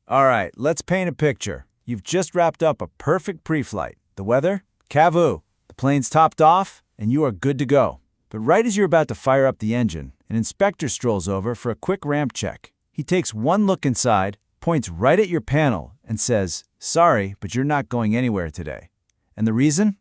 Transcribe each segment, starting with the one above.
All right, let's paint a picture. You've just wrapped up a perfect pre-flight. The weather? Kavoo. The plane's topped off, and you are good to go. But right as you're about to fire up the engine, an inspector strolls over for a quick ramp check. He takes one look inside, points right at your panel, and says, "Sorry, but you're not going anywhere today." And the reason?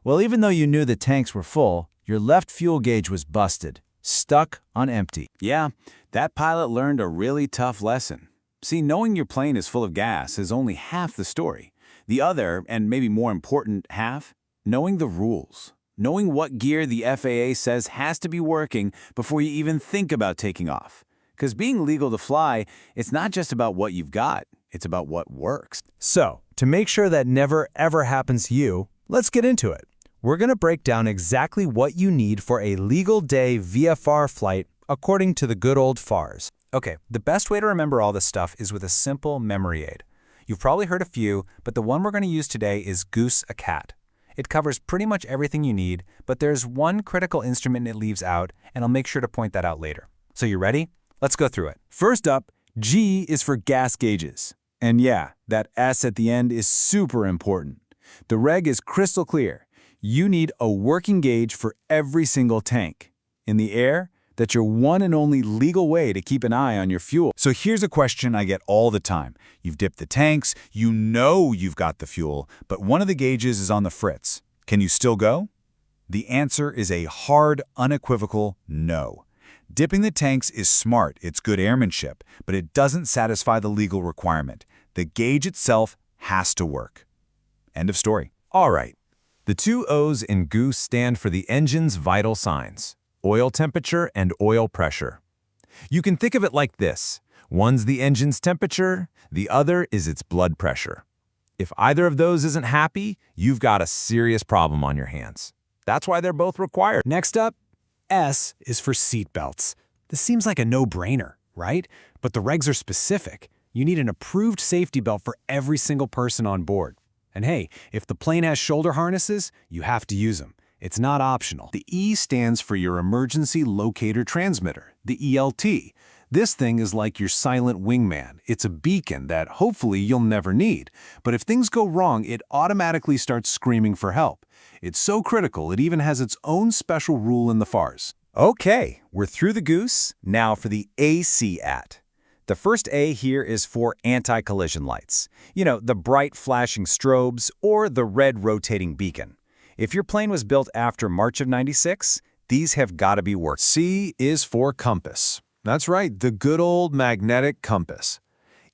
Well, even though you knew the tanks were full, your left fuel gauge was busted, stuck on empty. Yeah, that pilot learned a really tough lesson. See, knowing your plane is full of gas is only half the story. The other, and maybe more important half, knowing the rules. Knowing what gear the FAA says has to be working before you even think about taking off. Because being legal to fly, it's not just about what you've got, it's about what works. So, to make sure that never ever happens to you, let's get into it. We're going to break down exactly what you need for a legal day VFR flight according to the good old FARs. Okay, the best way to remember all this stuff is with a simple memory aid. You've probably heard a few, but the one we're going to use today is Goose a Cat. It covers pretty much everything you need, but there's one critical instrument it leaves out, and I'll make sure to point that out later. So you ready? Let's go through it. First up, G is for gas gauges. And yeah, that S at the end is super important. The reg is crystal clear. You need a working gauge for every single tank. In the air, that's your one and only legal way to keep an eye on your fuel. So here's a question I get all the time. You've dipped the tanks, you know you've got the fuel, but one of the gauges is on the fritz. Can you still go? The answer is a hard, unequivocal no. Dipping the tanks is smart, it's good airmanship, but it doesn't satisfy the legal requirement. The gauge itself has to work. End of story. All right. The two O's in Goose stand for the engine's vital signs: oil temperature and oil pressure. You can think of it like this. One's the engine's temperature, the other is its blood pressure. If either of those isn't happy, you've got a serious problem on your hands. That's why they're both required. Next up, S is for seat belts. This seems like a no-brainer, right? But the regs are specific. You need an approved safety belt for every single person on board. And hey, if the plane has shoulder harnesses, you have to use them. It's not optional. The E stands for your Emergency Locator Transmitter, the ELT. This thing is like your silent wingman. It's a beacon that hopefully you'll never need. But if things go wrong, it automatically starts screaming for help. It's so critical, it even has its own special rule in the FARs. Okay, we're through the Goose. Now for the ACAT. The first A here is for anti-collision lights. You know, the bright flashing strobes or the red rotating beacon. If your plane was built after March of '96, these have got to be working. C is for compass. That's right, the good old magnetic compass.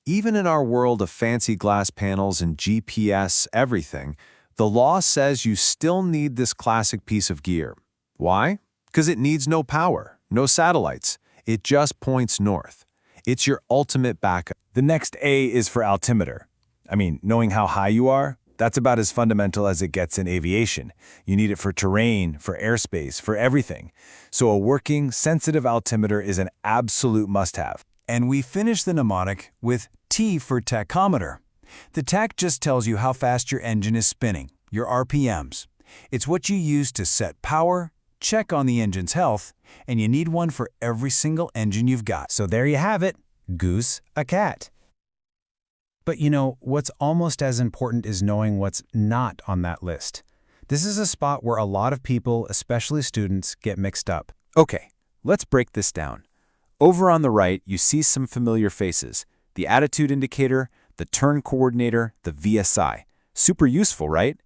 Even in our world of fancy glass panels and GPS everything, the law says you still need this classic piece of gear. Why? Because it needs no power, no satellites. It just points north. It's your ultimate backup. The next A is for altimeter. I mean, knowing how high you are, that's about as fundamental as it gets in aviation. You need it for terrain, for airspace, for everything. So a working, sensitive altimeter is an absolute must-have. And we finish the mnemonic with T for tachometer. The tach just tells you how fast your engine is spinning, your RPMs. It's what you use to set power, check on the engine's health, and you need one for every single engine you've got. So there you have it, Goose a Cat. But you know, what's almost as important is knowing what's not on that list. This is a spot where a lot of people, especially students, get mixed up. Okay, let's break this down. Over on the right, you see some familiar faces. The attitude indicator, the turn coordinator, the VSI. Super useful, right?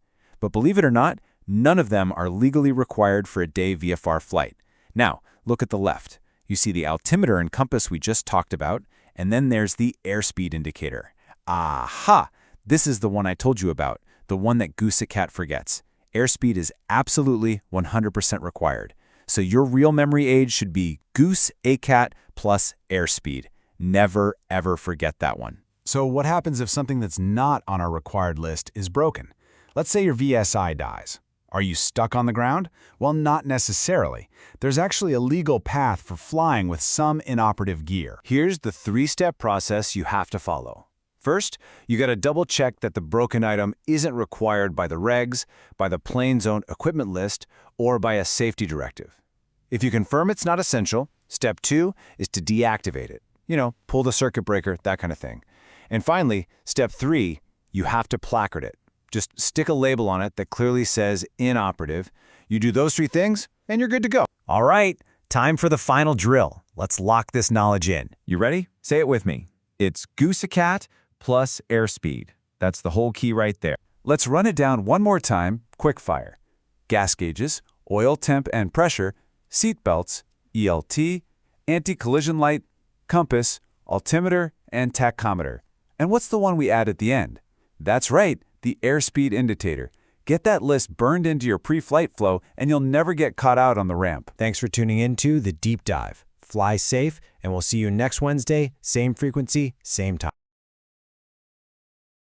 But believe it or not, none of them are legally required for a day VFR flight. Now, look at the left. You see the altimeter and compass we just talked about, and then there's the airspeed indicator. Aha! This is the one I told you about, the one that Goose a Cat forgets. Airspeed is absolutely 100% required. So your real memory aid should be Goose a Cat plus airspeed. Never, ever forget that one. So what happens if something that's not on our required list is broken? Let's say your VSI dies. Are you stuck on the ground? Well, not necessarily. There's actually a legal path for flying with some inoperative gear. Here's the three-step process you have to follow. First, you got to double-check that the broken item isn't required by the regs, by the plane's own equipment list, or by a safety directive. If you confirm it's not essential, step 2 is to deactivate it. You know, pull the circuit breaker, that kind of thing. And finally, step 3, you have to placard it. Just stick a label on it that clearly says inoperative. You do those 3 things, and you're good to go. All right, time for the final drill. Let's lock this knowledge in. You ready? Say it with me. It's Goose-a-cat plus airspeed. That's the whole key right there. Let's run it down one more time, quick fire. Gas gauges, oil temp and pressure, seat belts, ELT, anti-collision light, compass, altimeter, and tachometer. And what's the one we add at the end? That's right, the airspeed indicator. Get that list burned into your pre-flight flow, and you'll never get caught out on the ramp. Thanks for tuning in to The Deep Dive. Fly safe, and we'll see you next Wednesday, same frequency, same time.